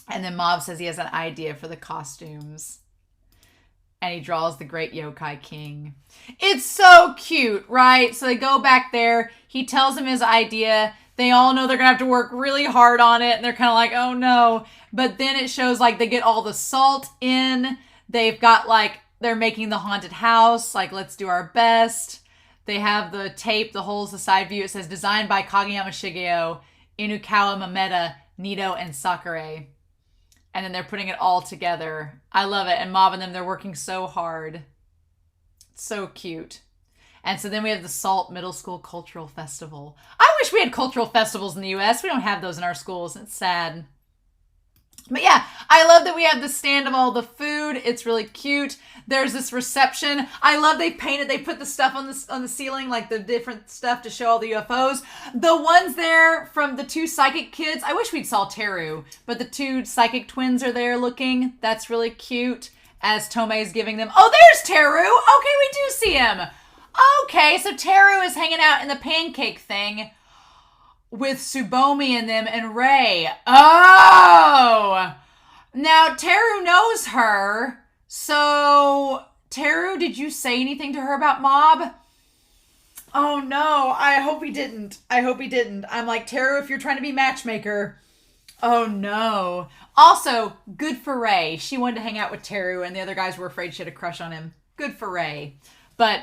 And then Mob says he has an idea for the costumes. And he draws the great Yokai King. It's so cute, right? So they go back there. He tells him his idea. They all know they're going to have to work really hard on it. And they're kind of like, oh no. But then it shows like they get all the salt in. They've got like, they're making the haunted house. Like, let's do our best. They have the tape, the holes, the side view. It says designed by Kageyama Shigeo, Inukawa Mameda, Nito, and Sakure. And then they're putting it all together. I love it. And Mob and them, they're working so hard. It's so cute. And so then we have the SALT Middle School Cultural Festival. I wish we had cultural festivals in the U.S. We don't have those in our schools. It's sad. But yeah, I love that we have the stand of all the food. It's really cute. There's this reception. I love they put the stuff on the ceiling, like the different stuff to show all the UFOs. The ones there from the two psychic kids, I wish we'd saw Teru, but the two psychic twins are there looking. That's really cute as Tomei's giving them. Oh, there's Teru. Okay, we do see him. Okay, so Teru is hanging out in the pancake thing with Tsubomi and them and Rei. Oh! Now, Teru knows her. So, Teru, did you say anything to her about Mob? Oh, no. I hope he didn't. I'm like, Teru, if you're trying to be matchmaker. Oh, no. Also, good for Rei. She wanted to hang out with Teru, and the other guys were afraid she had a crush on him. Good for Rei. But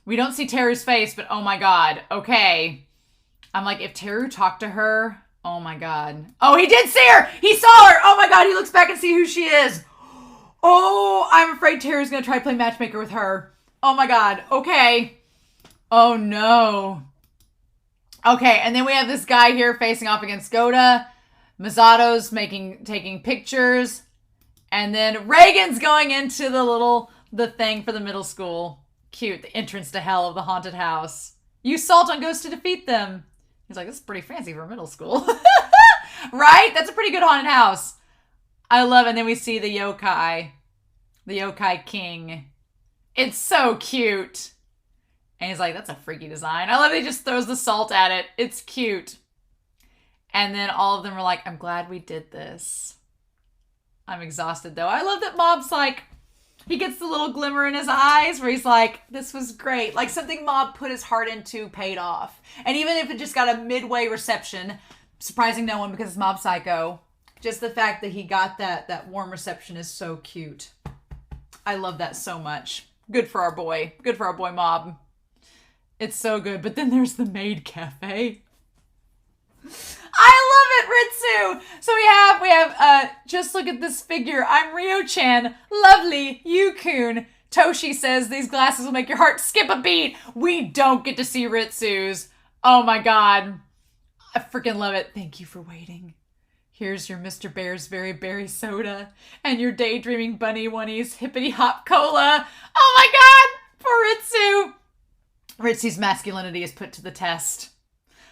we don't see Teru's face, but oh, my God. Okay. I'm like, if Teru talked to her, oh my God. Oh, he did see her. He saw her. Oh my God. He looks back and see who she is. Oh, I'm afraid Teru's going to try to play matchmaker with her. Oh my God. Okay. Oh no. Okay. And then we have this guy here facing off against Goda. Misato's taking pictures. And then Reigen's going into the thing for the middle school. Cute. The entrance to hell of the haunted house. Use salt on ghosts to defeat them. He's like, this is pretty fancy for middle school. Right? That's a pretty good haunted house. I love it. And then we see the Yokai King. It's so cute. And he's like, that's a freaky design. I love it. He just throws the salt at it. It's cute. And then all of them are like, I'm glad we did this. I'm exhausted though. I love that Mob's like, he gets the little glimmer in his eyes where he's like, this was great. Like something Mob put his heart into paid off. And even if it just got a midway reception, surprising no one because it's Mob Psycho, just the fact that he got that warm reception is so cute. I love that so much. Good for our boy. Good for our boy Mob. It's so good. But then there's the maid cafe. I love it, Ritsu. So we have just look at this figure. I'm Ryo-chan. Lovely. Yu-kun. Toshi says these glasses will make your heart skip a beat. We don't get to see Ritsu's. Oh my God. I freaking love it. Thank you for waiting. Here's your Mr. Bear's Very Berry Soda and your Daydreaming Bunny Oney's Hippity Hop Cola. Oh my God. For Ritsu. Ritsu's masculinity is put to the test.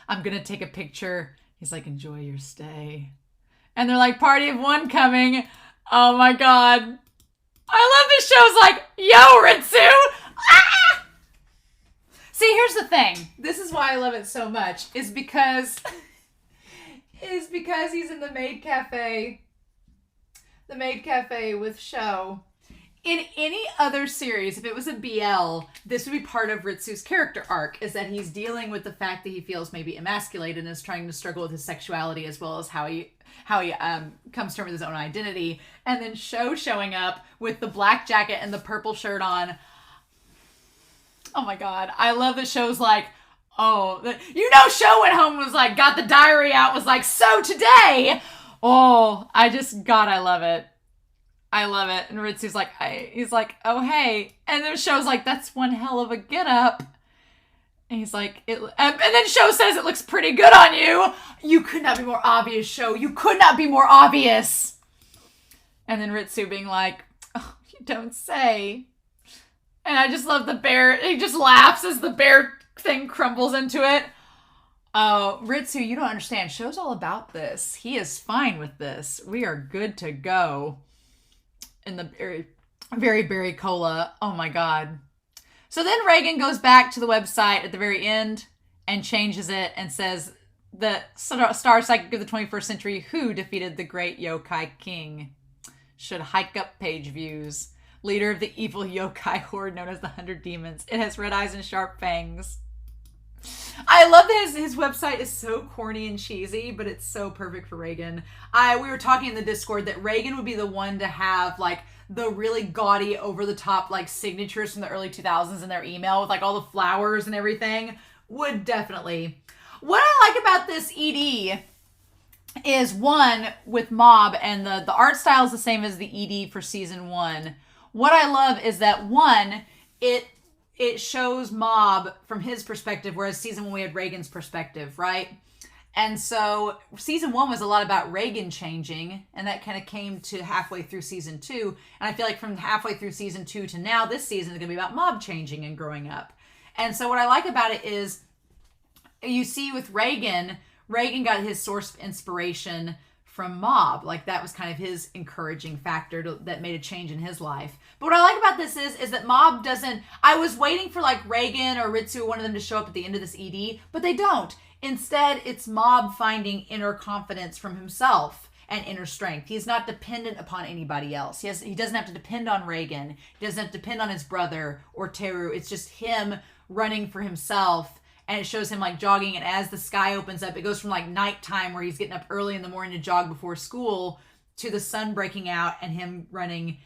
I'm going to take a picture. He's like, enjoy your stay. And they're like, party of one coming. Oh my God. I love this show's like, yo, Ritsu. Ah! See, here's the thing. This is why I love it so much. Is because he's in the maid cafe. The maid cafe with Sho. In any other series, if it was a BL, this would be part of Ritsu's character arc, is that he's dealing with the fact that he feels maybe emasculated and is trying to struggle with his sexuality as well as how he comes to terms with his own identity. And then Sho showing up with the black jacket and the purple shirt on. Oh my God. I love that Sho's like, Sho went home and was like, got the diary out, was like, so today. Oh, I love it. I love it. And Ritsu's like, he's like, oh, hey. And then Sho's like, that's one hell of a get up. And he's like, and then Sho says it looks pretty good on you. You could not be more obvious, Sho. You could not be more obvious. And then Ritsu being like, oh, you don't say. And I just love the bear. He just laughs as the bear thing crumbles into it. Oh, Ritsu, you don't understand. Show's all about this. He is fine with this. We are good to go. In the very berry cola. Oh my god. So then Reigen goes back to the website at the very end and changes it and says the star psychic of the 21st century who defeated the great yokai king should hike up page views. Leader of the evil yokai horde known as the 100 Demons. It has red eyes and sharp fangs. I love that his website is so corny and cheesy, but it's so perfect for Reigen. We were talking in the Discord that Reigen would be the one to have like the really gaudy, over-the-top like signatures from the early 2000s in their email with like all the flowers and everything. Would definitely. What I like about this ED is one with Mob, and the art style is the same as the ED for season 1. What I love is that one, it shows Mob from his perspective, whereas season 1 we had Reigen's perspective, right? And so season 1 was a lot about Reigen changing, and that kind of came to halfway through season 2. And I feel like from halfway through season 2 to now, this season is going to be about Mob changing and growing up. And so what I like about it is you see with Reigen got his source of inspiration from Mob. Like that was kind of his encouraging factor that made a change in his life. But what I like about this is that Mob doesn't, I was waiting for like Reigen or Ritsu, one of them to show up at the end of this ED, but they don't. Instead, it's Mob finding inner confidence from himself and inner strength. He's not dependent upon anybody else. He doesn't have to depend on Reigen. He doesn't have to depend on his brother or Teru. It's just him running for himself. And it shows him like jogging, and as the sky opens up, it goes from like nighttime where he's getting up early in the morning to jog before school to the sun breaking out and him running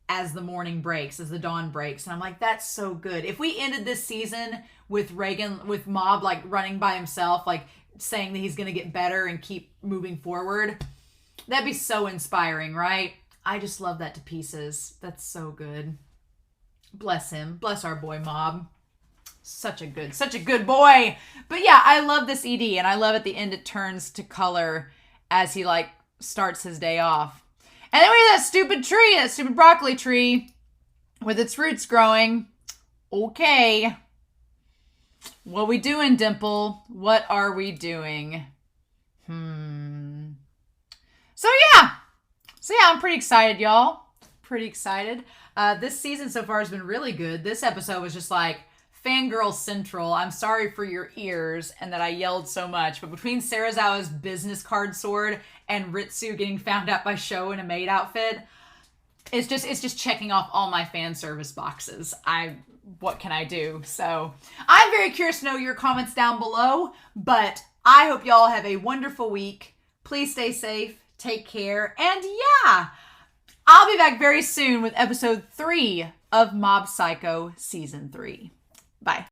as the morning breaks, as the dawn breaks. And I'm like, that's so good. If we ended this season with Reigen, with Mob like running by himself, like saying that he's going to get better and keep moving forward, that'd be so inspiring, right? I just love that to pieces. That's so good. Bless him. Bless our boy Mob. Such a good boy. But yeah, I love this ED, and I love at the end it turns to color as he like starts his day off. And then we have that stupid tree, that stupid broccoli tree with its roots growing. Okay. What we doing, Dimple? What are we doing? So yeah, I'm pretty excited, y'all. Pretty excited. This season so far has been really good. This episode was just like fangirl central. I'm sorry for your ears and that I yelled so much, but between Serizawa's business card sword and Ritsu getting found out by Sho in a maid outfit, it's just checking off all my fan service boxes. What can I do? So I'm very curious to know your comments down below, but I hope y'all have a wonderful week. Please stay safe, take care, and yeah, I'll be back very soon with episode 3 of Mob Psycho season 3. Bye.